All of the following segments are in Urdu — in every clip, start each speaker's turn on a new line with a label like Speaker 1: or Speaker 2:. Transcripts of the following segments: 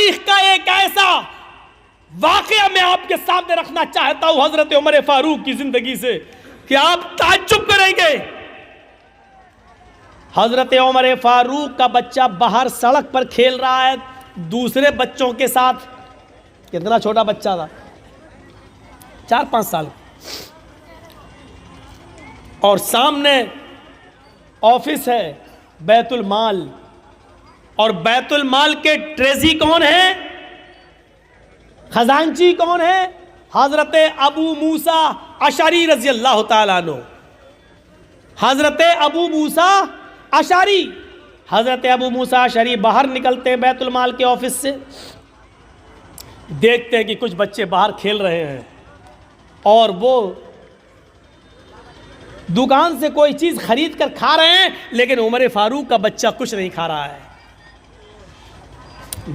Speaker 1: تاریخ کا ایک ایسا واقعہ میں آپ کے سامنے رکھنا چاہتا ہوں حضرت عمر فاروق کی زندگی سے کہ آپ تعجب کریں گے. حضرت عمر فاروق کا بچہ باہر سڑک پر کھیل رہا ہے دوسرے بچوں کے ساتھ. کتنا چھوٹا بچہ تھا, 4-5 سال. اور سامنے آفس ہے بیت المال, اور بیت المال کے ٹریزی کون ہے, خزانچی کون ہے؟ حضرت ابو موسیٰ اشعری رضی اللہ تعالیٰ عنہ. حضرت ابو موسیٰ اشعری, حضرت ابو موسیٰ اشعری باہر نکلتے ہیں بیت المال کے آفس سے, دیکھتے ہیں کہ کچھ بچے باہر کھیل رہے ہیں, اور وہ دکان سے کوئی چیز خرید کر کھا رہے ہیں, لیکن عمر فاروق کا بچہ کچھ نہیں کھا رہا ہے.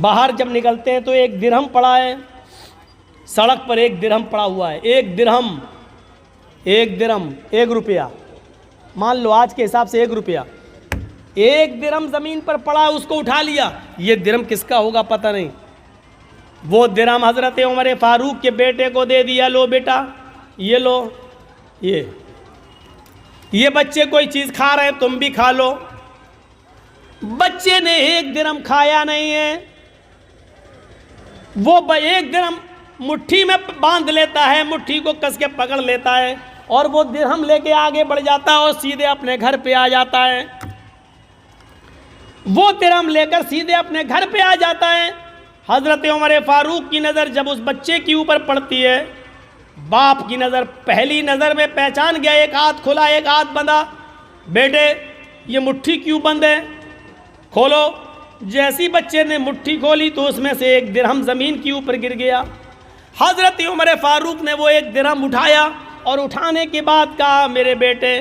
Speaker 1: باہر جب نکلتے ہیں تو 1 درہم پڑا ہے سڑک پر, 1 درہم پڑا ہوا ہے. 1 درہم 1 روپیہ, مان لو آج کے حساب سے 1 روپیہ. 1 درہم زمین پر پڑا ہے, اس کو اٹھا لیا. یہ درہم کس کا ہوگا پتہ نہیں. وہ درہم حضرت عمر فاروق کے بیٹے کو دے دیا, لو بیٹا یہ لو, یہ بچے کوئی چیز کھا رہے ہیں تم بھی کھا لو. بچے نے 1 درہم کھایا نہیں ہے, وہ 1 درہم مٹھی میں باندھ لیتا ہے, مٹھی کو کس کے پکڑ لیتا ہے, اور وہ درہم لے کے آگے بڑھ جاتا ہے اور سیدھے اپنے گھر پہ آ جاتا ہے. وہ درہم لے کر سیدھے اپنے گھر پہ آ جاتا ہے. حضرت عمر فاروق کی نظر جب اس بچے کے اوپر پڑتی ہے, باپ کی نظر پہلی نظر میں پہچان گیا, 1 ہاتھ کھلا 1 ہاتھ بندھا. بیٹے یہ مٹھی کیوں بند ہے, کھولو. جیسی بچے نے مٹھی کھولی تو اس میں سے 1 درہم زمین کے اوپر گر گیا. حضرت عمر فاروق نے وہ 1 درہم اٹھایا, اور اٹھانے کے بعد کہا میرے بیٹے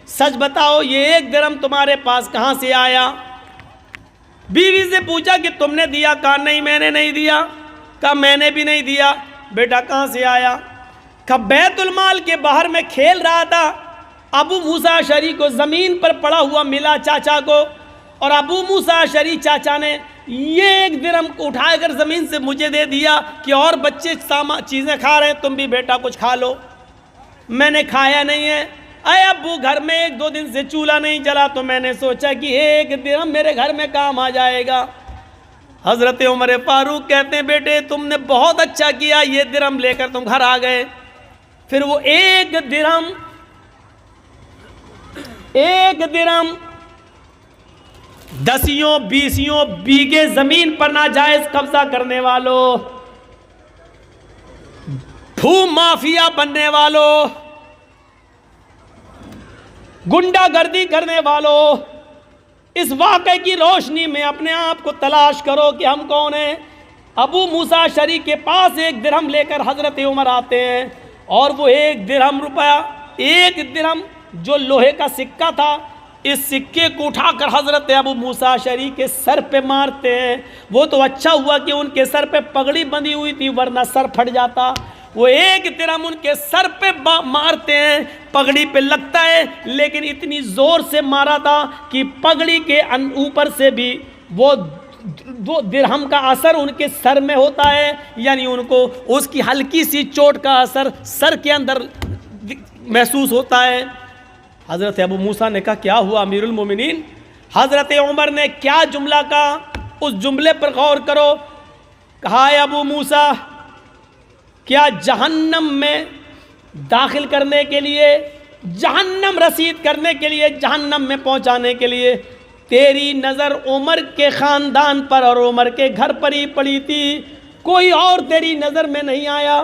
Speaker 1: سچ بتاؤ یہ 1 درہم تمہارے پاس کہاں سے آیا؟ بیوی سے پوچھا کہ تم نے دیا؟ کہا نہیں میں نے نہیں دیا. کہا میں نے بھی نہیں دیا. بیٹا کہاں سے آیا؟ کہا بیت المال کے باہر میں کھیل رہا تھا, ابو موسیٰ اشعری کو زمین پر پڑا ہوا ملا چاچا کو, اور ابو موسیٰ اشعری چاچا نے یہ 1 درہم کو اٹھا کر زمین سے مجھے دے دیا کہ اور بچے چیزیں کھا رہے ہیں تم بھی بیٹا کچھ کھا لو. میں نے کھایا نہیں ہے. اے ابو گھر میں 1-2 دن سے چولہا نہیں جلا تو میں نے سوچا کہ 1 درہم میرے گھر میں کام آ جائے گا. حضرت عمر فاروق کہتے ہیں بیٹے تم نے بہت اچھا کیا, یہ درہم لے کر تم گھر آ گئے. پھر وہ 1 درہم 10-20 بیگھے زمین پر ناجائز قبضہ کرنے والوں, بھو مافیا بننے والوں, گنڈا گردی کرنے والوں, اس واقعے کی روشنی میں اپنے آپ کو تلاش کرو کہ ہم کون ہیں. ابو موسیٰ اشعری کے پاس 1 درہم لے کر حضرت عمر آتے ہیں, اور وہ 1 درہم روپیہ, 1 درہم جو لوہے کا سکہ تھا, اس سکے کو اٹھا کر حضرت ابو موسیٰ اشعری کے سر پہ مارتے ہیں. وہ تو اچھا ہوا کہ ان کے سر پہ پگڑی بندھی ہوئی تھی ورنہ سر پھٹ جاتا. وہ 1 درہم ان کے سر پہ مارتے ہیں, پگڑی پہ لگتا ہے لیکن اتنی زور سے مارا تھا کہ پگڑی کے اوپر سے بھی وہ درہم کا اثر ان کے سر میں ہوتا ہے, یعنی ان کو اس کی ہلکی سی چوٹ کا اثر سر کے اندر محسوس ہوتا ہے. حضرت ابو موسیٰ نے کہا کیا ہوا امیر المومنین؟ حضرت عمر نے کیا جملہ کہا, اس جملے پر غور کرو. کہا اے ابو موسیٰ کیا جہنم میں داخل کرنے کے لیے, جہنم رسید کرنے کے لیے, جہنم میں پہنچانے کے لیے تیری نظر عمر کے خاندان پر اور عمر کے گھر پر ہی پڑی تھی, کوئی اور تیری نظر میں نہیں آیا,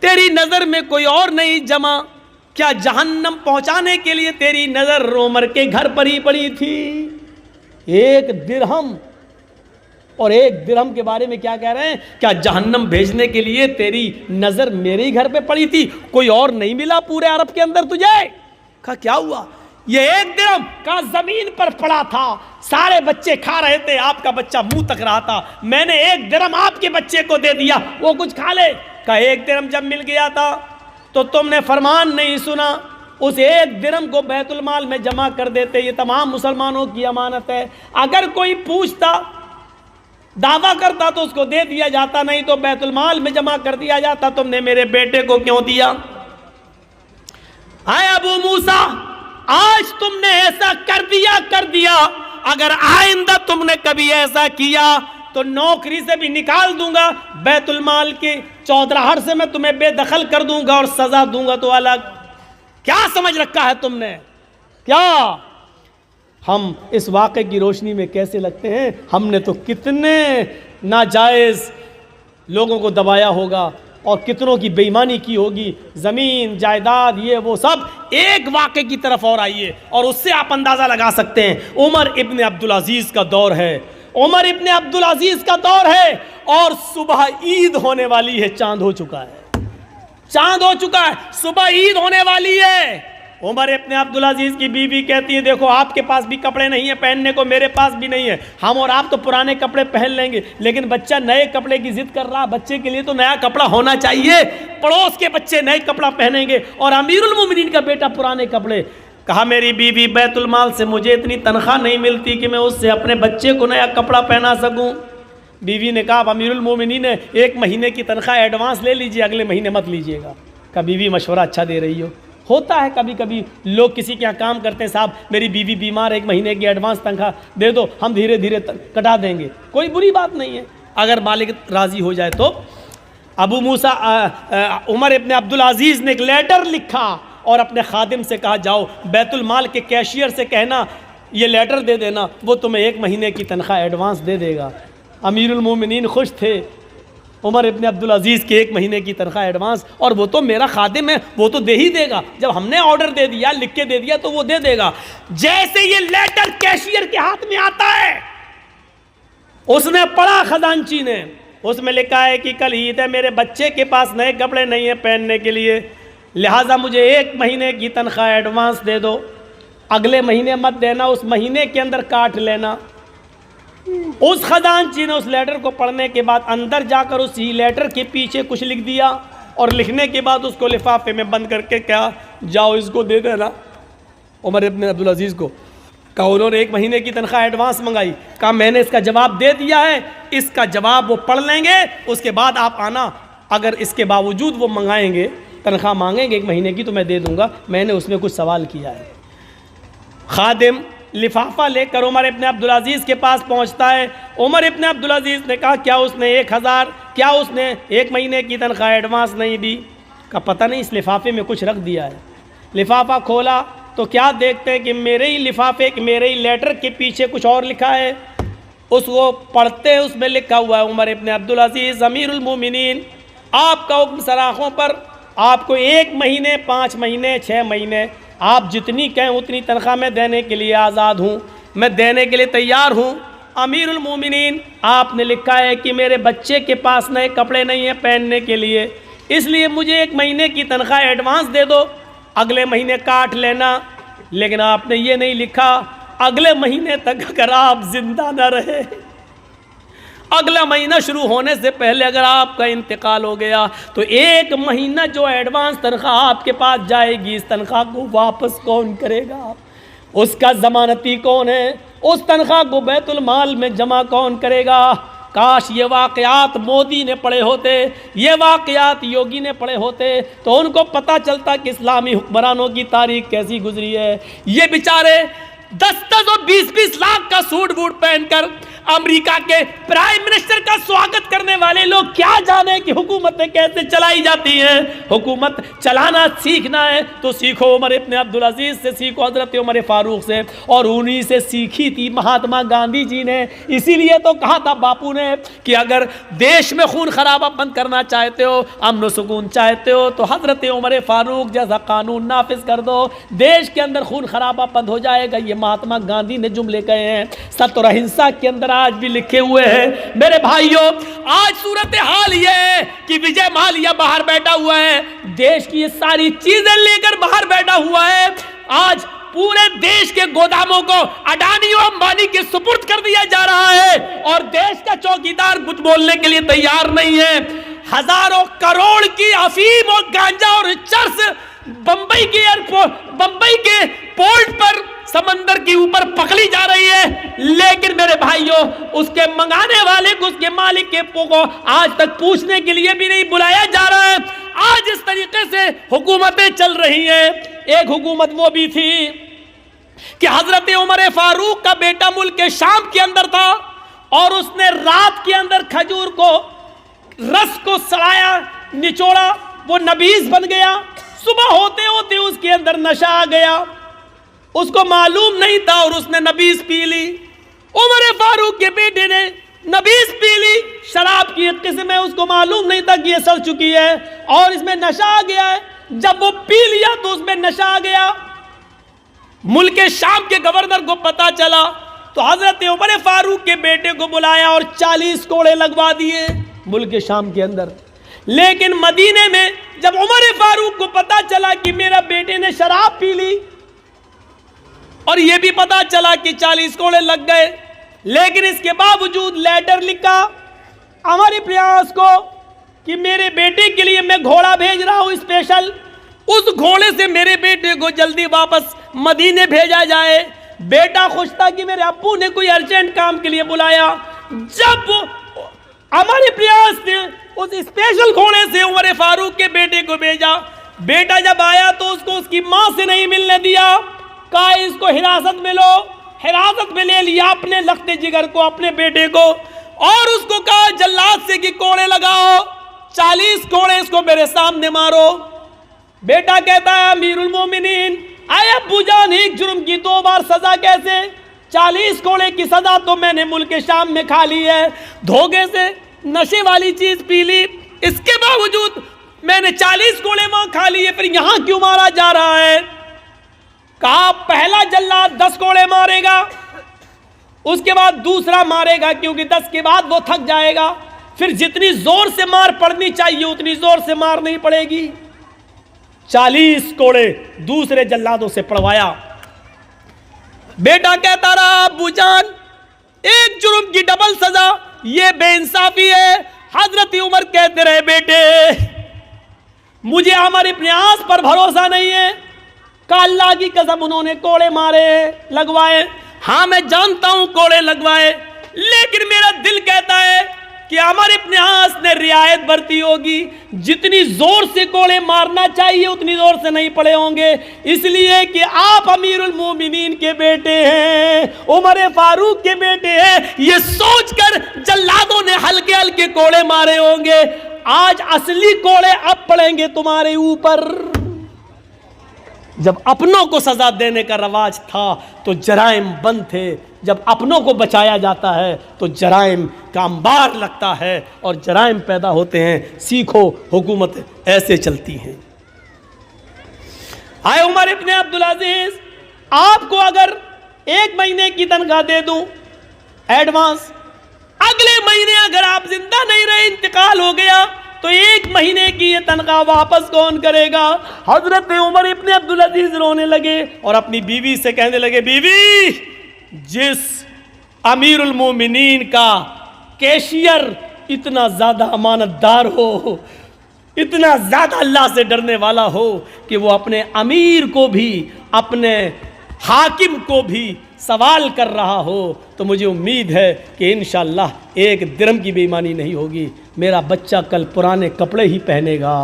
Speaker 1: تیری نظر میں کوئی اور نہیں جمع؟ کیا جہنم پہنچانے کے لیے تیری نظر عمر کے گھر پر ہی پڑی تھی؟ 1 درہم, اور 1 درہم کے بارے میں کیا کہہ رہے ہیں؟ کیا جہنم بھیجنے کے لیے تیری نظر میرے ہی گھر پہ پڑی تھی, کوئی اور نہیں ملا پورے عرب کے اندر تجھے؟ کہا کیا ہوا؟ یہ 1 درہم کا زمین پر پڑا تھا, سارے بچے کھا رہے تھے, آپ کا بچہ منہ تک رہا تھا, میں نے 1 درہم آپ کے بچے کو دے دیا وہ کچھ کھا لے. کہا 1 درہم جب مل گیا تھا تو تم نے فرمان نہیں سنا, اس 1 درہم کو بیت المال میں جمع کر دیتے, یہ تمام مسلمانوں کی امانت ہے. اگر کوئی پوچھتا دعویٰ کرتا تو اس کو دے دیا جاتا، نہیں تو بیت المال میں جمع کر دیا جاتا، تم نے میرے بیٹے کو کیوں دیا؟ اے ابو موسیٰ، آج تم نے ایسا کر دیا، اگر آئندہ تم نے کبھی ایسا کیا تو نوکری سے بھی نکال دوں گا، بیت المال کی چودراہٹ سے میں تمہیں بے دخل کر دوں گا اور سزا دوں گا تو الگ۔ کیا سمجھ رکھا ہے تم نے؟ کیا ہم اس واقعے کی روشنی میں کیسے لگتے ہیں؟ ہم نے تو کتنے ناجائز لوگوں کو دبایا ہوگا اور کتنوں کی بے ایمانی کی ہوگی، زمین جائیداد یہ وہ سب۔ ایک واقعے کی طرف اور آئیے اور اس سے آپ اندازہ لگا سکتے ہیں۔ عمر ابن عبدالعزیز کا دور ہے، عمر ابن عبدالعزیز کا دور ہے اور صبح عید ہونے والی ہے، چاند ہو چکا ہے، چاند ہو چکا ہے، صبح عید ہونے والی ہے۔ عمر ابن عبدالعزیز کی بیوی کہتی ہے دیکھو آپ کے پاس بھی کپڑے نہیں ہیں پہننے کو، میرے پاس بھی نہیں ہے، ہم اور آپ تو پرانے کپڑے پہن لیں گے، لیکن بچہ نئے کپڑے کی ضد کر رہا، بچے کے لیے تو نیا کپڑا ہونا چاہیے، پڑوس کے بچے نئے کپڑا پہنیں گے اور امیر المومنین کا بیٹا پرانے کپڑے۔ کہا میری بیوی بیت المال سے مجھے اتنی تنخواہ نہیں ملتی کہ میں اس سے اپنے بچے کو نیا کپڑا پہنا سکوں۔ بیوی نے کہا امیر المومنین نے 1 مہینے کی تنخواہ ایڈوانس لے لیجئے، اگلے مہینے مت لیجئے گا۔ کہا بیوی مشورہ اچھا دے رہی ہو، ہوتا ہے کبھی کبھی لوگ کسی کے یہاں کام کرتے ہیں، صاحب میری بیوی بیمار ہے، 1 مہینے کی ایڈوانس تنخواہ دے دو، ہم دھیرے دھیرے کٹا دیں گے، کوئی بری بات نہیں ہے اگر مالک راضی ہو جائے تو۔ ابو موسیٰ عمر ابن عبدالعزیز نے ایک لیٹر لکھا اور اپنے خادم سے کہا جاؤ بیت المال کے کیشیئر سے کہنا یہ لیٹر دے دینا، وہ تمہیں 1 مہینے کی تنخواہ ایڈوانس دے دے گا۔ امیر المومنین خوش تھے، عمر ابن عبدالعزیز کے 1 مہینے کی تنخواہ ایڈوانس، اور وہ تو میرا خادم ہے، وہ تو دے ہی دے گا، جب ہم نے آرڈر دے دیا لکھ کے دے دیا تو وہ دے دے گا۔ جیسے یہ لیٹر کیشیئر کے ہاتھ میں آتا ہے، اس نے پڑھا خزانچی نے، اس میں لکھا ہے کہ کل عید ہے، میرے بچے کے پاس نئے کپڑے نہیں ہیں پہننے کے لیے، لہٰذا مجھے 1 مہینے کی تنخواہ ایڈوانس دے دو، اگلے مہینے مت دینا، اس مہینے کے اندر کاٹ لینا۔ اس خزانچی نے اس لیٹر کو پڑھنے کے بعد اندر جا کر اسی لیٹر کے پیچھے کچھ لکھ دیا اور لکھنے کے بعد اس کو لفافے میں بند کر کے کہا جاؤ اس کو دے دینا عمر ابن عبدالعزیز کو۔ کہا انہوں نے 1 مہینے کی تنخواہ ایڈوانس منگائی، کہا میں نے اس کا جواب دے دیا ہے، اس کا جواب وہ پڑھ لیں گے، اس کے بعد آپ آنا، اگر اس کے باوجود وہ منگائیں گے تنخواہ مانگیں گے 1 مہینے کی تو میں دے دوں گا، میں نے اس میں کچھ سوال کیا ہے۔ خادم لفافہ لے کر عمر ابن عبدالعزیز کے پاس پہنچتا ہے۔ عمر ابن عبدالعزیز نے کہا کیا اس نے 1000 کیا اس نے 1 مہینے کی تنخواہ ایڈوانس نہیں دی؟ کہا پتہ نہیں، اس لفافے میں کچھ رکھ دیا ہے۔ لفافہ کھولا تو کیا دیکھتے ہیں کہ میرے ہی لفافے میرے ہی لیٹر کے پیچھے کچھ اور لکھا ہے، اس کو پڑھتے اس میں لکھا ہوا ہے عمر ابن عبدالعزیز امیر المومنین، آپ کا حکم سراخوں پر، آپ کو 1 مہینے 5 مہینے 6 مہینے آپ جتنی کہیں اتنی تنخواہ میں دینے کے لیے آزاد ہوں، میں دینے کے لیے تیار ہوں۔ امیر المومنین آپ نے لکھا ہے کہ میرے بچے کے پاس نئے کپڑے نہیں ہیں پہننے کے لیے، اس لیے مجھے 1 مہینے کی تنخواہ ایڈوانس دے دو، اگلے مہینے کاٹ لینا، لیکن آپ نے یہ نہیں لکھا اگلے مہینے تک اگر آپ زندہ نہ رہے، اگلا مہینہ شروع ہونے سے پہلے اگر آپ کا انتقال ہو گیا تو 1 مہینہ جو ایڈوانس تنخواہ آپ کے پاس جائے گی اس تنخواہ کو واپس کون کرے گا؟ اس کا ضمانتی کون ہے؟ اس تنخواہ کو بیت المال میں جمع کون کرے گا؟ کاش یہ واقعات مودی نے پڑھے ہوتے، یہ واقعات یوگی نے پڑھے ہوتے تو ان کو پتہ چلتا کہ اسلامی حکمرانوں کی تاریخ کیسی گزری ہے۔ یہ بیچارے 10 اور 20 لاکھ کا سوٹ بوٹ پہن کر امریکہ کے پرائم منسٹر کا سواگت کرنے والے لوگ کیا جانے کہ حکومتیں کیسے چلائی جاتی ہیں۔ حکومت چلانا سیکھنا ہے تو سیکھو عمر ابن عبدالعزیز سے، سیکھو حضرت عمر فاروق سے، اور انہی سے سیکھی تھی مہاتما گاندھی جی نے۔ اسی لیے تو کہا تھا باپو نے کہ اگر دیش میں خون خرابہ بند کرنا چاہتے ہو، امن و سکون چاہتے ہو تو حضرت عمر فاروق جیسا قانون نافذ کر دو، دیش کے اندر خون خرابہ بند ہو جائے گا۔ یہ مہاتما گاندھی نے جملے کہے ہیں، ستیہ اور اہنسا کے اندر آج بھی لکھے ہوئے ہیں۔ میرے بھائیوں آج صورتحال یہ ہے کہ وجے مالیا باہر بیٹھا ہوا ہے، دیش کی یہ ساری چیزیں لے کر باہر بیٹھا ہوا ہے، آج پورے دیش کے گوداموں کو اڈانی و امبانی کے سپرد کر دیا جا رہا ہے اور دیش کا چوکیدار کچھ بولنے کے لیے تیار نہیں ہے۔ ہزاروں کروڑ کی افیم اور گانجا اور چرس بمبئی کے ایئرپورٹ، بمبئی کے پورٹ پر سمندر کے اوپر پکڑی جا رہی ہے، لیکن میرے بھائیوں اس کے منگانے والے کو، اس کے مالک کے کو آج تک پوچھنے کے لیے بھی نہیں بلایا جا رہا ہے۔ آج اس طریقے سے حکومتیں چل رہی ہیں۔ ایک حکومت وہ بھی تھی کہ حضرت عمر فاروق کا بیٹا ملک شام کے اندر تھا اور اس نے رات کے اندر کھجور کو، رس کو سڑایا، نچوڑا، وہ نبیذ بن گیا۔ صبح ہوتے ہوتے اس کے اندر نشہ آ گیا، اس کو معلوم نہیں تھا اور اس نے نبیذ پی لی۔ عمر فاروق کے بیٹے نے نبیذ پی لی، شراب کی ایک قسم ہے، اس کو معلوم نہیں تھا کہ یہ سڑ چکی ہے اور اس میں نشہ آ گیا ہے۔ جب وہ پی لیا تو اس میں نشہ آ گیا۔ ملک شام کے گورنر کو پتا چلا تو حضرت عمر فاروق کے بیٹے کو بلایا اور 40 کوڑے لگوا دیے ملک شام کے اندر۔ لیکن مدینے میں جب عمر فاروق کو پتا چلا کہ میرا بیٹے نے شراب پی لی اور یہ بھی پتا چلا کہ 40 کوڑے لگ گئے، لیکن اس کے باوجود لیٹر لکھا ہمارے پریاس کو کہ میرے بیٹے کے لیے میں گھوڑا بھیج رہا ہوں اسپیشل، اس گھوڑے سے میرے بیٹے کو جلدی واپس مدینے بھیجا جائے۔ بیٹا خوش تھا کہ میرے ابو نے کوئی ارجنٹ کام کے لیے بلایا۔ جب ہمارے پریاس نے اس اسپیشل گھوڑے سے عمر فاروق کے بیٹے کو بھیجا، بیٹا جب آیا تو اس کو اس کی ماں سے نہیں ملنے دیا، کہا اس کو حراست میں لو۔ حراست میں لے لیا اپنے لخت جگر کو، اپنے بیٹے کو، اور اس کو کہا جلاد سے کہ کوڑے لگاؤ، 40 کوڑے اس کو میرے سامنے مارو۔ بیٹا کہتا ہے امیر المومنین، اے ابو جان، ایک جرم کی 2 بار سزا کیسے؟ 40 کوڑے کی سزا تو میں نے ملک شام میں کھا لی ہے، دھوکے سے نشے والی چیز پی لی، اس کے باوجود میں نے 40 کوڑے وہاں کھا لیے، پھر یہاں کیوں مارا جا رہا ہے؟ کہا پہلا جلاد 10 کوڑے مارے گا، اس کے بعد دوسرا مارے گا، کیونکہ 10 کے بعد وہ تھک جائے گا، پھر جتنی زور سے مار پڑنی چاہیے اتنی زور سے مار نہیں پڑے گی۔ 40 کوڑے دوسرے جلادوں سے پڑوایا۔ بیٹا کہتا رہا ابو جان، ایک جرم کی ڈبل سزا، یہ بے انصافی ہے۔ حضرت عمر کہتے رہے بیٹے مجھے عمر ابن عاص پر بھروسہ نہیں ہے، کہ اللہ کی قسم انہوں نے کوڑے مارے لگوائے، ہاں میں جانتا ہوں کوڑے لگوائے، لیکن میرا دل کہتا ہے کہ عمر ابن عاص نے رعایت برتی ہوگی، جتنی زور سے کوڑے مارنا چاہیے اتنی زور سے نہیں پڑے ہوں گے، اس لیے کہ آپ امیر المومنین کے بیٹے ہیں، عمر فاروق کے بیٹے ہیں، یہ سوچ کر جلادوں نے ہلکے ہلکے کوڑے مارے ہوں گے۔ آج اصلی کوڑے اب پڑیں گے تمہارے اوپر۔ جب اپنوں کو سزا دینے کا رواج تھا تو جرائم بند تھے، جب اپنوں کو بچایا جاتا ہے تو جرائم کا انبار لگتا ہے اور جرائم پیدا ہوتے ہیں۔ سیکھو حکومت ایسے چلتی ہیں۔ آئے عمر ابن عبدالعزیز، آپ کو اگر 1 مہینے کی تنخواہ دے دوں ایڈوانس، اگلے مہینے اگر آپ زندہ نہیں رہے، انتقال ہو گیا، تو 1 مہینے کی یہ تنخواہ واپس کون کرے گا؟ حضرت عمر ابن عبدالعزیز رونے لگے اور اپنی بیوی سے کہنے لگے بیوی، جس امیر المومنین کا کیشیئر اتنا زیادہ امانت دار ہو، اتنا زیادہ اللہ سے ڈرنے والا ہو کہ وہ اپنے امیر کو بھی، اپنے حاکم کو بھی سوال کر رہا ہو، تو مجھے امید ہے کہ انشاءاللہ 1 درہم کی بے ایمانی نہیں ہوگی، میرا بچہ کل پرانے کپڑے ہی پہنے گا۔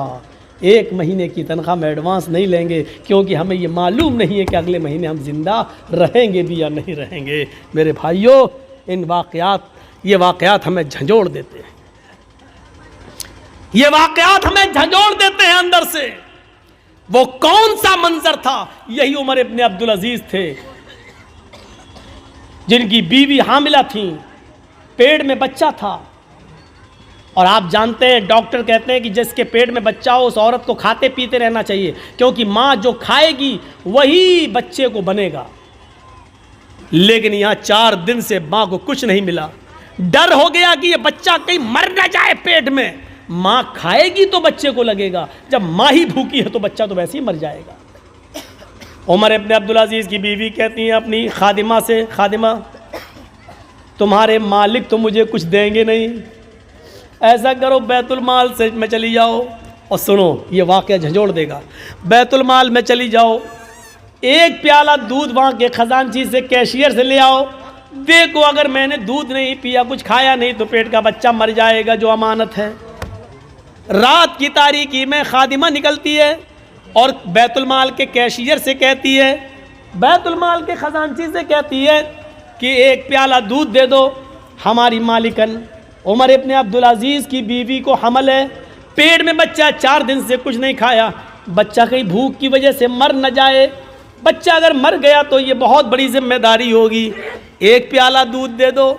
Speaker 1: 1 مہینے کی تنخواہ میں ایڈوانس نہیں لیں گے، کیونکہ ہمیں یہ معلوم نہیں ہے کہ اگلے مہینے ہم زندہ رہیں گے بھی یا نہیں رہیں گے۔ میرے بھائیوں، یہ واقعات ہمیں جھنجھوڑ دیتے ہیں، یہ واقعات ہمیں جھنجھوڑ دیتے ہیں اندر سے۔ وہ کون سا منظر تھا؟ یہی عمر ابن عبدالعزیز تھے، جن کی بیوی حاملہ تھیں، پیٹ میں بچہ تھا، اور آپ جانتے ہیں ڈاکٹر کہتے ہیں کہ جس کے پیٹ میں بچہ ہو اس عورت کو کھاتے پیتے رہنا چاہیے، کیونکہ ماں جو کھائے گی وہی بچے کو بنے گا۔ لیکن یہاں 4 دن سے ماں کو کچھ نہیں ملا، ڈر ہو گیا کہ یہ بچہ کہیں مر نہ جائے پیٹ میں، ماں کھائے گی تو بچے کو لگے گا، جب ماں ہی بھوکی ہے تو بچہ تو ویسے ہی مر جائے گا۔ عمر ابن عبدالعزیز کی بیوی کہتی ہیں اپنی خادمہ سے، خادمہ تمہارے مالک تو مجھے کچھ دیں گے نہیں، ایسا کرو بیت المال سے میں چلی جاؤ، اور سنو یہ واقعہ جھنجھوڑ دے گا، بیت المال میں چلی جاؤ، ایک پیالہ دودھ وہاں کے خزانچی سے کیشیئر سے لے آؤ، دیکھو اگر میں نے دودھ نہیں پیا کچھ کھایا نہیں تو پیٹ کا بچہ مر جائے گا جو امانت ہے۔ رات کی تاریکی میں خادمہ نکلتی ہے اور بیت المال کے کیشیئر سے کہتی ہے، بیت المال کے خزانچی سے کہتی ہے کہ ایک پیالہ دودھ دے دو، ہماری مالکن عمر ابن عبدالعزیز کی بیوی کو حمل ہے، پیٹ میں بچہ 4 دن سے کچھ نہیں کھایا، بچہ کہیں بھوک کی وجہ سے مر نہ جائے، بچہ اگر مر گیا تو یہ بہت بڑی ذمہ داری ہوگی، ایک پیالہ دودھ دے دو۔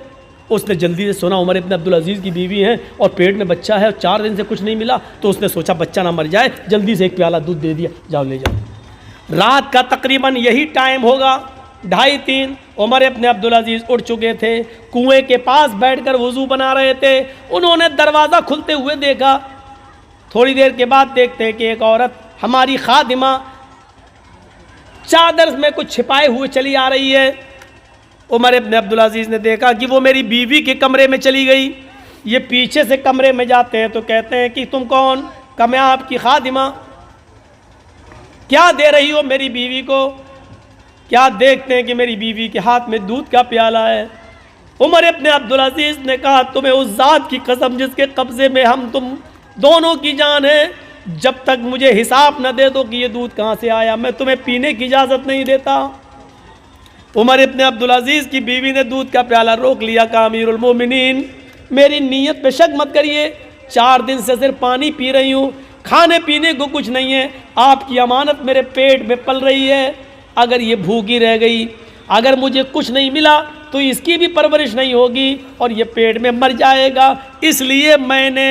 Speaker 1: اس نے جلدی سے سنا عمر ابن عبدالعزیز کی بیوی ہیں اور پیٹ میں بچہ ہے اور 4 دن سے کچھ نہیں ملا، تو اس نے سوچا بچہ نہ مر جائے، جلدی سے ایک پیالہ دودھ دے دیا، جاؤ لے جاؤ۔ رات کا تقریباً یہی ٹائم ہوگا 2:30، عمر ابن عبدالعزیز اٹھ چکے تھے، کنویں کے پاس بیٹھ کر وضو بنا رہے تھے، انہوں نے دروازہ کھلتے ہوئے دیکھا۔ تھوڑی دیر کے بعد دیکھتے ہیں کہ ایک عورت ہماری خادمہ چادر میں کچھ چھپائے ہوئے چلی آ رہی ہے۔ عمر ابن عبدالعزیز نے دیکھا کہ وہ میری بیوی کے کمرے میں چلی گئی۔ یہ پیچھے سے کمرے میں جاتے ہیں تو کہتے ہیں کہ تم کون؟ کہ میں آپ کی خادمہ۔ کیا دے رہی ہو میری بیوی کو؟ کیا دیکھتے ہیں کہ میری بیوی کے ہاتھ میں دودھ کا پیالہ ہے۔ عمر ابن عبدالعزیز نے کہا تمہیں اس ذات کی قسم جس کے قبضے میں ہم تم دونوں کی جان ہے، جب تک مجھے حساب نہ دے دو کہ یہ دودھ کہاں سے آیا میں تمہیں پینے کی اجازت نہیں دیتا۔ عمر ابن عبدالعزیز کی بیوی نے دودھ کا پیالہ روک لیا، کہا امیر المومنین میری نیت پہ شک مت کریے، 4 دن سے صرف پانی پی رہی ہوں، کھانے پینے کو کچھ نہیں ہے، آپ کی امانت میرے پیٹ میں پل رہی ہے، اگر یہ بھوکی رہ گئی، اگر مجھے کچھ نہیں ملا تو اس کی بھی پرورش نہیں ہوگی اور یہ پیٹ میں مر جائے گا، اس لیے میں نے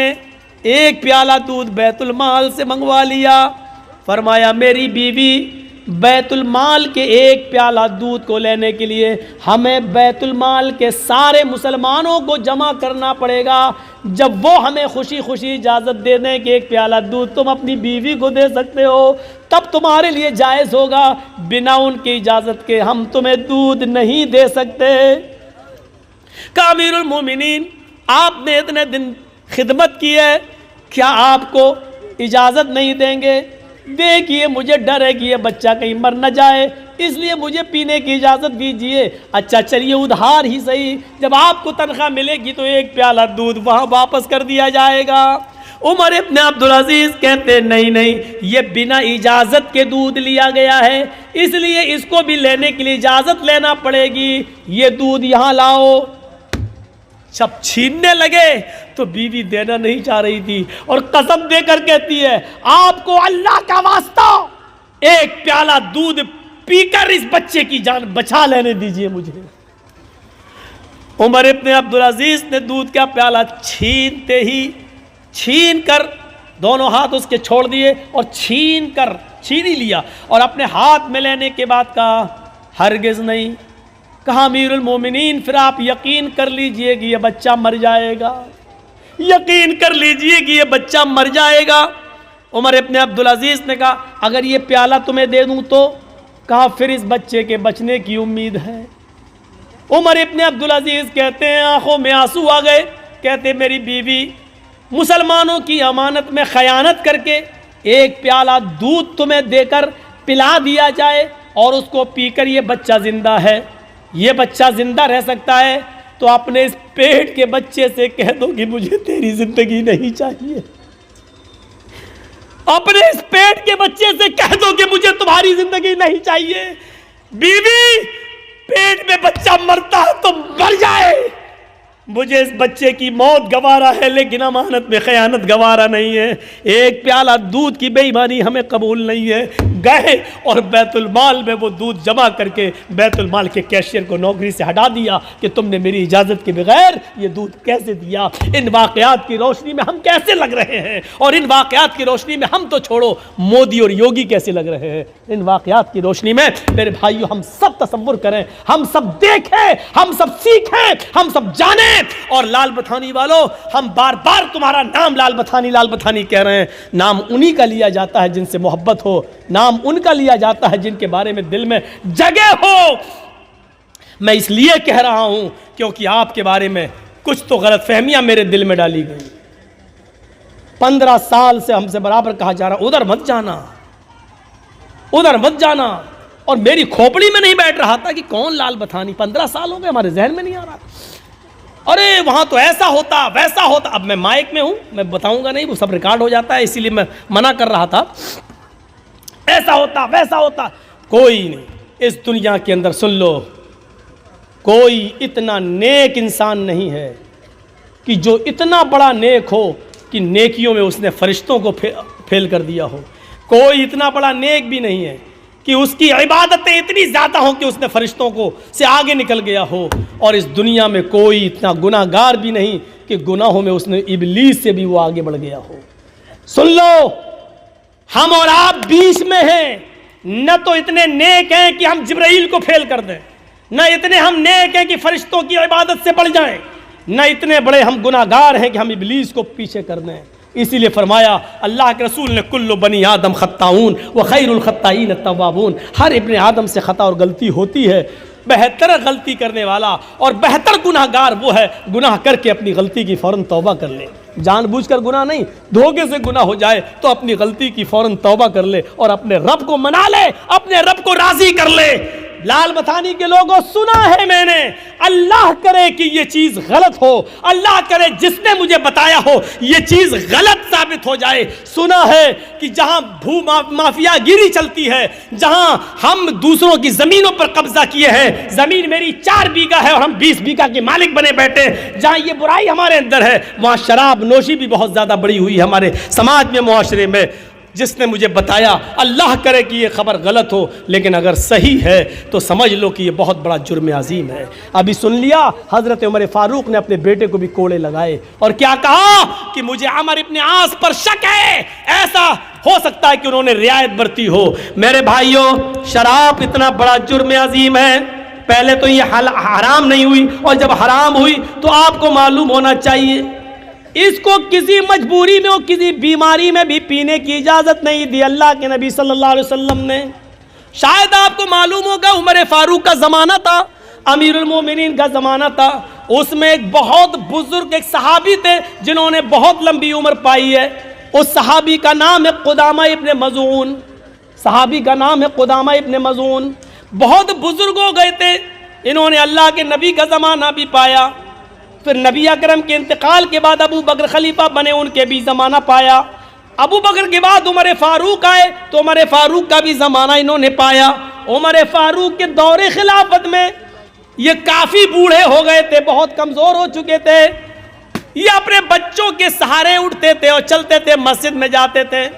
Speaker 1: ایک پیالہ دودھ بیت المال سے منگوا لیا۔ فرمایا میری بیوی بیت المال کے ایک پیالہ دودھ کو لینے کے لیے ہمیں بیت المال کے سارے مسلمانوں کو جمع کرنا پڑے گا، جب وہ ہمیں خوشی خوشی اجازت دے دیں کہ ایک پیالہ دودھ تم اپنی بیوی کو دے سکتے ہو تب تمہارے لیے جائز ہوگا، بنا ان کی اجازت کے ہم تمہیں دودھ نہیں دے سکتے۔ کہ امیر المومنین آپ نے اتنے دن خدمت کی ہے، کیا آپ کو اجازت نہیں دیں گے؟ دیکھیے مجھے ڈر ہے کہ یہ بچہ کہیں مر نہ جائے، اس لیے مجھے پینے کی اجازت دیجیے۔ اچھا چلیے ادھار ہی صحیح، جب آپ کو تنخواہ ملے گی تو ایک پیالہ دودھ وہاں واپس کر دیا جائے گا۔ عمر ابن عبدالعزیز کہتے نہیں یہ بنا اجازت کے دودھ لیا گیا ہے، اس لیے اس کو بھی لینے کے لیے اجازت لینا پڑے گی، یہ دودھ یہاں لاؤ۔ جب چھیننے لگے تو بیوی دینا نہیں چاہ رہی تھی اور قسم دے کر کہتی ہے آپ کو اللہ کا واسطہ ایک پیالہ دودھ پی کر اس بچے کی جان بچا لینے دیجئے مجھے۔ عمر ابن عبدالعزیز نے دودھ کا پیالہ چھین کر دونوں ہاتھ اس کے چھوڑ دیے اور چھین ہی لیا اور اپنے ہاتھ میں لینے کے بعد کہا ہرگز نہیں۔ کہا امیر المومنین پھر آپ یقین کر لیجئے کہ یہ بچہ مر جائے گا، یقین کر لیجئے کہ یہ بچہ مر جائے گا۔ عمر ابن عبدالعزیز نے کہا اگر یہ پیالہ تمہیں دے دوں تو؟ کہا پھر اس بچے کے بچنے کی امید ہے۔ عمر ابن عبدالعزیز کہتے ہیں آنکھوں میں آنسو آ گئے، کہتے میری بیوی مسلمانوں کی امانت میں خیانت کر کے ایک پیالہ دودھ تمہیں دے کر پلا دیا جائے اور اس کو پی کر یہ بچہ زندہ ہے، یہ بچہ زندہ رہ سکتا ہے تو اپنے اس پیٹ کے بچے سے کہہ دو کہ مجھے تیری زندگی نہیں چاہیے، اپنے اس پیٹ کے بچے سے کہہ دو کہ مجھے تمہاری زندگی نہیں چاہیے۔ بیوی پیٹ میں بچہ مرتا ہے تو مر جائے، مجھے اس بچے کی موت گوارا ہے لیکن امانت میں خیانت گوارا نہیں ہے، ایک پیالہ دودھ کی بے ایمانی ہمیں قبول نہیں ہے۔ گئے اور بیت المال میں وہ دودھ جمع کر کے بیت المال کے کیشیئر کو نوکری سے ہٹا دیا کہ تم نے میری اجازت کے بغیر یہ دودھ کیسے دیا۔ ان واقعات کی روشنی میں ہم کیسے لگ رہے ہیں، اور ان واقعات کی روشنی میں ہم تو چھوڑو مودی اور یوگی کیسے لگ رہے ہیں، ان واقعات کی روشنی میں میرے بھائیو ہم سب تصور کریں، ہم سب دیکھیں، ہم سب سیکھیں، ہم سب جانیں۔ اور لال بتھانی والو ہم بار بار تمہارا نام لال بتھانی کہہ رہے ہیں، نام انہی کا لیا جاتا ہے جن سے محبت ہو، نام ان کا لیا جاتا ہے جن کے بارے میں دل میں جگہ ہو۔ میں اس لیے کہہ رہا ہوں کیونکہ آپ کے بارے میں کچھ تو غلط فہمیاں میرے دل میں ڈالی گئی۔ 15 سال سے ہم سے برابر کہا جا رہا ادھر مت جانا، ادھر مت جانا، اور میری کھوپڑی میں نہیں بیٹھ رہا تھا کہ کون لال بتھانی، 15 سال ہو گئے ہمارے ذہن میں نہیں آ رہا، ارے وہاں تو ایسا ہوتا ویسا ہوتا. اب میں مائک میں ہوں، میں بتاؤں گا نہیں، وہ سب ریکارڈ ہو جاتا ہے، اسی لیے میں منع کر رہا تھا. ایسا ہوتا ویسا ہوتا. کوئی نہیں اس دنیا کے اندر، سن لو، کوئی اتنا نیک انسان نہیں ہے کہ جو اتنا بڑا نیک ہو کہ نیکیوں میں اس نے فرشتوں کو فیل کر دیا ہو. کوئی اتنا بڑا نیک بھی نہیں ہے کہ اس کی عبادتیں اتنی زیادہ ہوں کہ اس نے فرشتوں کو سے آگے نکل گیا ہو. اور اس دنیا میں کوئی اتنا گناہ گار بھی نہیں کہ گناہوں میں اس نے ابلیس سے بھی وہ آگے بڑھ گیا ہو. سن لو، ہم اور آپ بیچ میں ہیں. نہ تو اتنے نیک ہیں کہ ہم جبرائیل کو فیل کر دیں، نہ اتنے ہم نیک ہیں کہ فرشتوں کی عبادت سے بڑھ جائیں، نہ اتنے بڑے ہم گناہ گار ہیں کہ ہم ابلیس کو پیچھے کر دیں. اسی لیے فرمایا اللہ کے رسول نے، کل بنی آدم خطاؤن وخیر الخطائین التوابون. ہر ابن آدم سے خطا اور غلطی ہوتی ہے، بہتر غلطی کرنے والا اور بہتر گناہ گار وہ ہے گناہ کر کے اپنی غلطی کی فوراً توبہ کر لے. جان بوجھ کر گناہ نہیں، دھوکے سے گناہ ہو جائے تو اپنی غلطی کی فوراً توبہ کر لے اور اپنے رب کو منا لے، اپنے رب کو راضی کر لے. لال بتھانی کے لوگوں، سنا ہے میں نے، اللہ کرے کہ یہ چیز غلط ہو، اللہ کرے جس نے مجھے بتایا ہو یہ چیز غلط ثابت ہو جائے. سنا ہے کہ جہاں مافیا گیری چلتی ہے، جہاں ہم دوسروں کی زمینوں پر قبضہ کیے ہیں، زمین میری 4 بیگھہ ہے اور ہم 20 بیگھہ کے مالک بنے بیٹھے، جہاں یہ برائی ہمارے اندر ہے، وہاں شراب نوشی بھی بہت زیادہ بڑی ہوئی ہے ہمارے سماج میں، معاشرے میں. جس نے مجھے بتایا، اللہ کرے کہ یہ خبر غلط ہو، لیکن اگر صحیح ہے تو سمجھ لو کہ یہ بہت بڑا جرم عظیم ہے. ابھی سن لیا، حضرت عمر فاروق نے اپنے بیٹے کو بھی کوڑے لگائے اور کیا کہا کہ مجھے عمر ابن عاص پر شک ہے، ایسا ہو سکتا ہے کہ انہوں نے رعایت برتی ہو. میرے بھائیوں، شراب اتنا بڑا جرم عظیم ہے. پہلے تو یہ حرام نہیں ہوئی، اور جب حرام ہوئی تو آپ کو معلوم ہونا چاہیے اس کو کسی مجبوری میں اور کسی بیماری میں بھی پینے کی اجازت نہیں دی اللہ کے نبی صلی اللہ علیہ وسلم نے. شاید آپ کو معلوم ہوگا عمر فاروق کا زمانہ تھا، امیر المومنین کا زمانہ تھا. اس میں ایک بہت بزرگ ایک صحابی تھے جنہوں نے بہت لمبی عمر پائی ہے. اس صحابی کا نام ہے قدامہ ابن مظعون. صحابی کا نام ہے قدامہ ابن مظعون. بہت بزرگ ہو گئے تھے، انہوں نے اللہ کے نبی کا زمانہ بھی پایا. پھر نبی اکرم کے انتقال کے بعد ابو بکر خلیفہ بنے، ان کے بھی زمانہ پایا. ابو بکر کے بعد عمر فاروق آئے تو عمر فاروق کا بھی زمانہ انہوں نے پایا. عمر فاروق کے دور خلافت میں یہ کافی بوڑھے ہو گئے تھے، بہت کمزور ہو چکے تھے. یہ اپنے بچوں کے سہارے اٹھتے تھے اور چلتے تھے، مسجد میں جاتے تھے.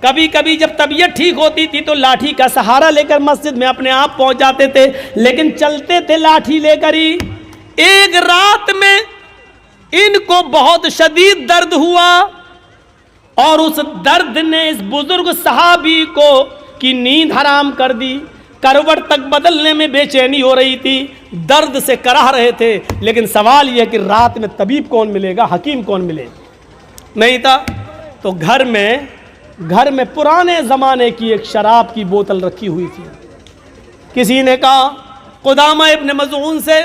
Speaker 1: کبھی کبھی جب طبیعت ٹھیک ہوتی تھی تو لاٹھی کا سہارا لے کر مسجد میں اپنے آپ پہنچ جاتے تھے، لیکن چلتے تھے لاٹھی لے کر ہی. ایک رات میں ان کو بہت شدید درد ہوا اور اس درد نے اس بزرگ صحابی کو کی نیند حرام کر دی. کروٹ تک بدلنے میں بے چینی ہو رہی تھی، درد سے کراہ رہے تھے. لیکن سوال یہ کہ رات میں طبیب کون ملے گا، حکیم کون ملے نہیں تھا. تو گھر میں پرانے زمانے کی ایک شراب کی بوتل رکھی ہوئی تھی. کسی نے کہا، قدامہ ابن مظعون سے،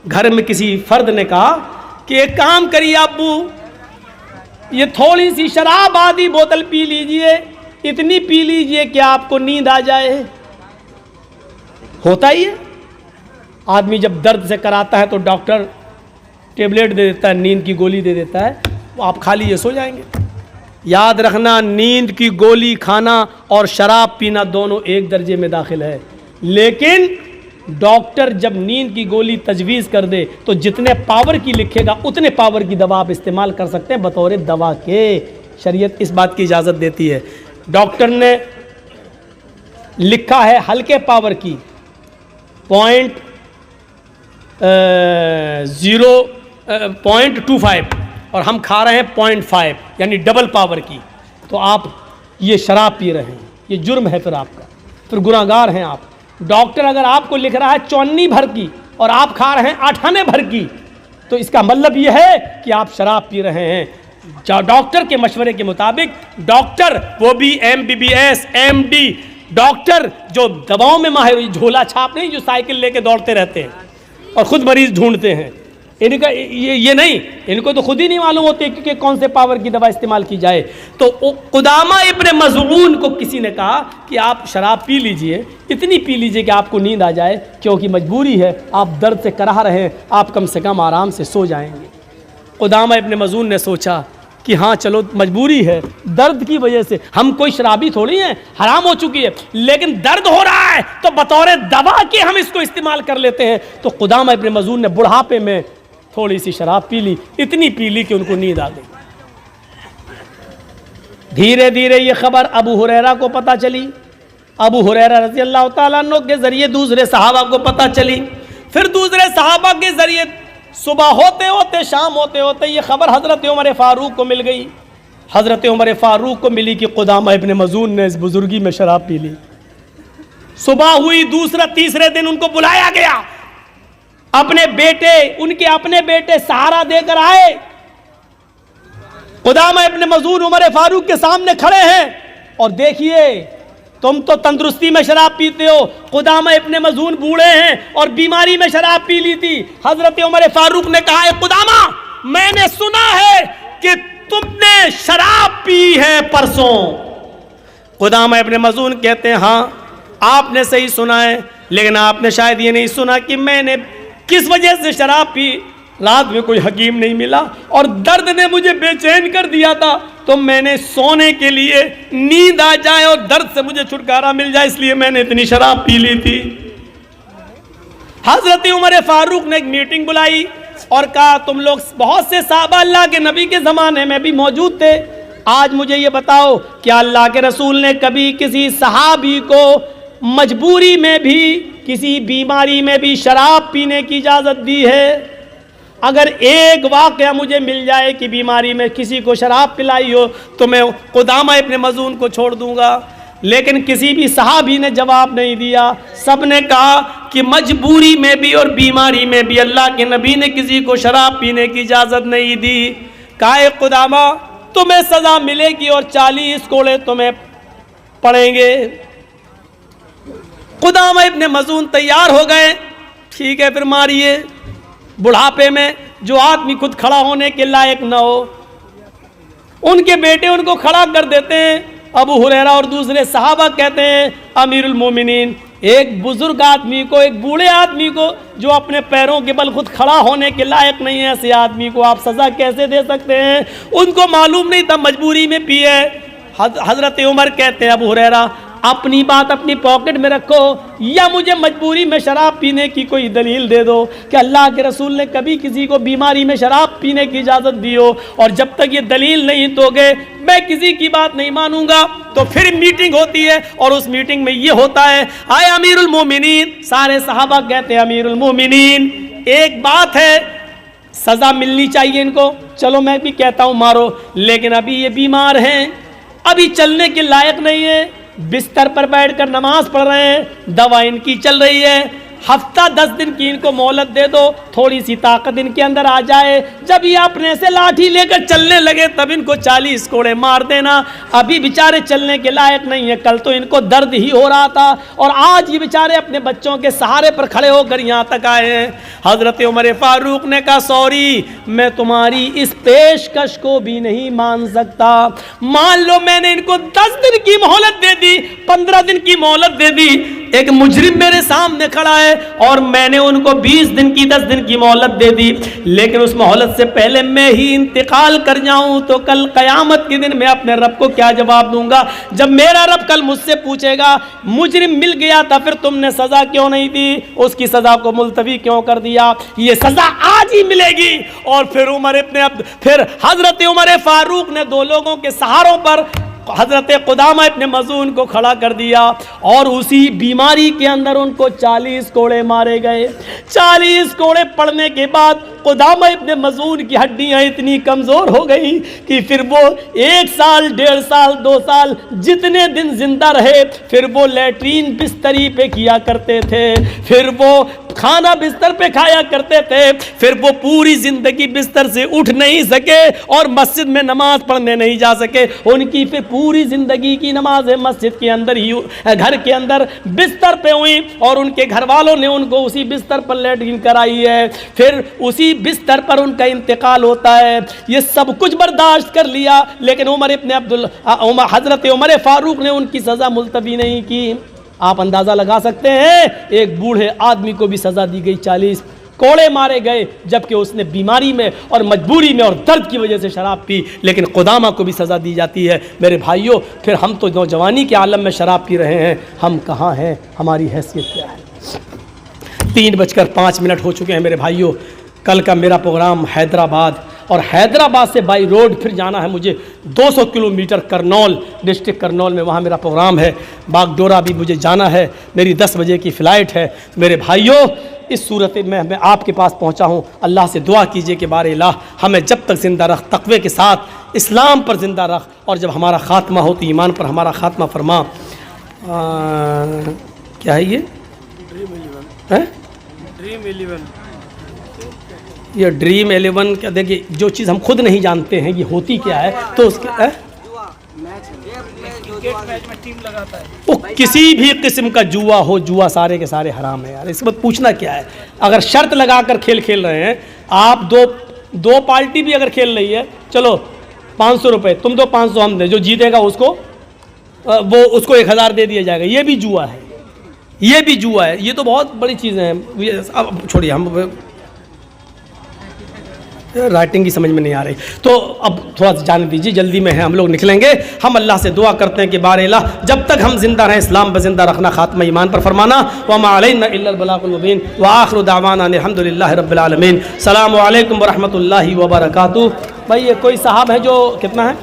Speaker 1: گھر میں کسی فرد نے کہا کہ ایک کام کریے ابو، یہ تھوڑی سی شراب آدھی بوتل پی لیجئے، اتنی پی لیجئے کہ آپ کو نیند آ جائے. ہوتا ہی ہے، آدمی جب درد سے کراتا ہے تو ڈاکٹر ٹیبلیٹ دے دیتا ہے، نیند کی گولی دے دیتا ہے، وہ آپ کھا لیجئے سو جائیں گے. یاد رکھنا، نیند کی گولی کھانا اور شراب پینا دونوں ایک درجے میں داخل ہے. لیکن ڈاکٹر جب نیند کی گولی تجویز کر دے تو جتنے پاور کی لکھے گا اتنے پاور کی دوا آپ استعمال کر سکتے ہیں بطور دوا کے. شریعت اس بات کی اجازت دیتی ہے. ڈاکٹر نے لکھا ہے ہلکے پاور کی 0.25 اور ہم کھا رہے ہیں 0.5 یعنی ڈبل پاور کی، تو آپ یہ شراب پی رہے ہیں، یہ جرم ہے، پھر آپ کا، پھر گناہ گار ہیں آپ. ڈاکٹر اگر آپ کو لکھ رہا ہے 54 بھر کی اور آپ کھا رہے ہیں 98 بھر کی، تو اس کا مطلب یہ ہے کہ آپ شراب پی رہے ہیں. ڈاکٹر کے مشورے کے مطابق، ڈاکٹر وہ بھی MBBS MD ڈاکٹر جو دواؤں میں ماہر، جھولا چھاپ نہیں جو سائیکل لے کے دوڑتے رہتے ہیں اور خود مریض ڈھونڈتے ہیں، ان کا یہ نہیں، ان کو تو خود ہی نہیں معلوم ہوتے کہ کون سے پاور کی دوا استعمال کی جائے۔ تو قدامہ ابن مظعون کو کسی نے کہا کہ آپ شراب پی لیجئے، اتنی پی لیجئے کہ آپ کو نیند آ جائے، کیونکہ مجبوری ہے، آپ درد سے کراہ رہے ہیں، آپ کم سے کم آرام سے سو جائیں گے۔ قدامہ ابن مظعون نے سوچا کہ ہاں چلو مجبوری ہے، درد کی وجہ سے، ہم کوئی شرابی تھوڑی ہیں، حرام ہو چکی ہے، لیکن درد ہو رہا ہے تو بطور دوا کے ہم اس کو استعمال کر لیتے ہیں۔ تو قدامہ ابن مظعون نے بڑھاپے میں تھوڑی سی شراب پی لی، اتنی پی لی کہ ان کو نیند آ گئی۔ دھیرے دھیرے یہ خبر ابو ہریرہ کو پتہ چلی، ابو ہریرہ رضی اللہ تعالیٰ عنہ کے ذریعے دوسرے صحابہ کو پتہ چلی، پھر دوسرے صحابہ کے ذریعے صبح ہوتے ہوتے شام ہوتے ہوتے یہ خبر حضرت عمر فاروق کو مل گئی۔ حضرت عمر فاروق کو ملی کہ قدامہ ابن مظعون نے اس بزرگی میں شراب پی لی۔ صبح ہوئی، دوسرا تیسرے دن ان کو بلایا گیا، اپنے بیٹے، ان کے اپنے بیٹے سہارا دے کر آئے۔ قدامہ ابن مظعون عمر فاروق کے سامنے کھڑے ہیں اور دیکھیے تم تو تندرستی میں شراب پیتے ہو، قدامہ ابن مظعون بوڑھے ہیں اور بیماری میں شراب پی لی تھی۔ حضرت عمر فاروق نے کہا ہے قدامہ میں نے سنا ہے کہ تم نے شراب پی ہے پرسوں۔ قدامہ ابن مظعون کہتے ہیں ہاں آپ نے صحیح سنا ہے، لیکن آپ نے شاید یہ نہیں سنا کہ میں نے کس وجہ سے شراب پی۔ رات میں کوئی حکیم نہیں ملا اور درد نے مجھے بے چین کر دیا تھا، تو میں نے سونے کے لیے نیند آ جائے اور درد سے مجھے چھٹکارا مل جائے، اس لیے میں نے اتنی شراب پی لی تھی۔ حضرت عمر فاروق نے ایک میٹنگ بلائی اور کہا تم لوگ بہت سے صحابہ اللہ کے نبی کے زمانے میں بھی موجود تھے، آج مجھے یہ بتاؤ کیا اللہ کے رسول نے کبھی کسی صحابی کو مجبوری میں بھی، کسی بیماری میں بھی شراب پینے کی اجازت دی ہے؟ اگر ایک واقعہ مجھے مل جائے کہ بیماری میں کسی کو شراب پلائی ہو تو میں قدامہ ابن مظعون کو چھوڑ دوں گا، لیکن کسی بھی صحابی نے جواب نہیں دیا۔ سب نے کہا کہ مجبوری میں بھی اور بیماری میں بھی اللہ کے نبی نے کسی کو شراب پینے کی اجازت نہیں دی۔ کہا قدامہ تمہیں سزا ملے گی اور 40 کوڑے تمہیں پڑیں گے۔ قدامہ ابن مظعون تیار ہو گئے، ٹھیک ہے پھر ماریے۔ بڑھاپے میں جو آدمی خود کھڑا ہونے کے لائق نہ ہو، ان کے بیٹے ان کو کھڑا کر دیتے ہیں۔ ابو ہریرہ اور دوسرے صحابہ کہتے ہیں امیر المومنین، ایک بزرگ آدمی کو، ایک بوڑھے آدمی کو جو اپنے پیروں کے بل خود کھڑا ہونے کے لائق نہیں ہے، ایسے آدمی کو آپ سزا کیسے دے سکتے ہیں؟ ان کو معلوم نہیں تھا مجبوری میں پیے۔ حضرت عمر کہتے ہیں ابو ہریرہ اپنی بات اپنی پاکٹ میں رکھو، یا مجھے مجبوری میں شراب پینے کی کوئی دلیل دے دو کہ اللہ کے رسول نے کبھی کسی کو بیماری میں شراب پینے کی اجازت دی ہو، اور جب تک یہ دلیل نہیں دو گے میں کسی کی بات نہیں مانوں گا۔ تو پھر میٹنگ ہوتی ہے اور اس میٹنگ میں یہ ہوتا ہے، آئے امیر المومنین، سارے صحابہ کہتے ہیں امیر المومنین ایک بات ہے، سزا ملنی چاہیے ان کو، چلو میں بھی کہتا ہوں مارو، لیکن ابھی یہ بیمار ہیں، ابھی چلنے کے لائق نہیں ہے، بستر پر بیٹھ کر نماز پڑھ رہے ہیں، دوا ان کی چل رہی ہے، ہفتہ 10 دن کی ان کو مہلت دے دو، تھوڑی سی طاقت ان کے اندر آ جائے، جب یہ اپنے سے لاٹھی لے کر چلنے لگے تب ان کو 40 کوڑے مار دینا۔ ابھی بیچارے چلنے کے لائق نہیں ہے، کل تو ان کو درد ہی ہو رہا تھا اور آج یہ بیچارے اپنے بچوں کے سہارے پر کھڑے ہو کر یہاں تک آئے ہیں۔ حضرت عمر فاروق نے کہا سوری، میں تمہاری اس پیشکش کو بھی نہیں مان سکتا، مان لو میں نے ان کو 10 دن کی مہلت دے دی، 15 دن کی مہلت دے دی، ایک مجرم میرے سامنے کھڑا ہے اور میں نے ان کو 20 دن کی 10 دن کی مہلت دے دی، لیکن اس مہلت سے پہلے میں ہی انتقال کر جاؤں تو کل قیامت کے دن میں اپنے رب کو کیا جواب دوں گا؟ جب میرا رب کل مجھ سے پوچھے گا مجرم مل گیا تھا پھر تم نے سزا کیوں نہیں دی، اس کی سزا کو ملتوی کیوں کر دیا؟ یہ سزا آج ہی ملے گی۔ اور پھر حضرت عمر فاروق نے 2 لوگوں کے سہاروں پر حضرت قدامہ ابن مظعون کو کھڑا کر دیا اور اسی بیماری کے اندر ان کو 40 کوڑے مارے گئے۔ 40 کوڑے پڑنے کے بعد قدامہ ابن مظعون کی ہڈیاں اتنی کمزور ہو گئی کہ پھر وہ 1 سال 1.5 سال 2 سال جتنے دن زندہ رہے پھر وہ لیٹرین بستری پہ کیا کرتے تھے، پھر وہ کھانا بستر پہ کھایا کرتے تھے، پھر وہ پوری زندگی بستر سے اٹھ نہیں سکے اور مسجد میں نماز پڑھنے نہیں جا سکے. ان کی پھر پوری زندگی کی نمازیں مسجد کے اندر ہی، گھر کے اندر بستر پہ ہوئی، اور ان کے گھر والوں نے ان کو اسی بستر پر لیٹرین کرائی ہے، پھر اسی بستر پر ان کا انتقال ہوتا ہے. یہ سب کچھ برداشت کر لیا، لیکن حضرت عمر فاروق نے ان کی سزا ملتوی نہیں کی. آپ اندازہ لگا سکتے ہیں، ایک بوڑھے آدمی کو بھی سزا دی گئی، 40 کوڑے مارے گئے، جبکہ اس نے بیماری میں اور مجبوری میں اور درد کی وجہ سے شراب پی، لیکن قدامہ کو بھی سزا دی جاتی ہے. میرے بھائیوں، پھر ہم تو نوجوانی کے عالم میں شراب پی رہے ہیں، ہم کہاں ہیں؟ ہماری حیثیت کیا ہے؟ 3:05 ہو چکے ہیں میرے بھائیوں. کل کا میرا پروگرام حیدرآباد، اور حیدرآباد سے بائی روڈ پھر جانا ہے مجھے 200 کلومیٹر کرنول، ڈسٹرکٹ کرنول میں، وہاں میرا پروگرام ہے. باگڈورا بھی مجھے جانا ہے، میری 10 بجے کی فلائٹ ہے. میرے بھائیوں، اس صورت میں آپ کے پاس پہنچا ہوں. اللہ سے دعا کیجئے کہ بار الہ ہمیں جب تک زندہ رکھ، تقوی کے ساتھ اسلام پر زندہ رکھ، اور جب ہمارا خاتمہ ہو تو ایمان پر ہمارا خاتمہ فرما. کیا ہے یہ؟ ڈریم 11. یہ ڈریم 11 کیا؟ دیکھیے، جو چیز ہم خود نہیں جانتے ہیں یہ ہوتی کیا ہے، تو اس کے کسی بھی قسم کا جوا ہو، جوا سارے کے سارے حرام ہے یار. اس وقت پوچھنا کیا ہے؟ اگر شرط لگا کر کھیل رہے ہیں آپ، دو پارٹی بھی اگر کھیل رہی ہے، چلو 500 روپے تم دو، 500 ہم دیں، جو جیتے گا اس کو 1000 دے دیا جائے گا. یہ بھی جوا ہے، یہ بھی جوا ہے. یہ تو بہت بڑی چیزیں ہیں. اب چھوڑیے، ہم رائٹنگ کی سمجھ میں نہیں آ رہی، تو اب تھوڑا سا جانے دیجیے، جلدی میں ہیں، ہم لوگ نکلیں گے. ہم اللہ سے دعا کرتے ہیں کہ بار الہ جب تک ہم زندہ رہیں اسلام پر زندہ رکھنا، خاتمہ ایمان پر فرمانا. وما علینا الا البلاغ المبین، وآخر دعوانا الحمد للہ رب العالمین. السلام علیکم ورحمۃ اللہ وبرکاتہ. بھائی یہ کوئی صاحب ہے جو کتنا ہے؟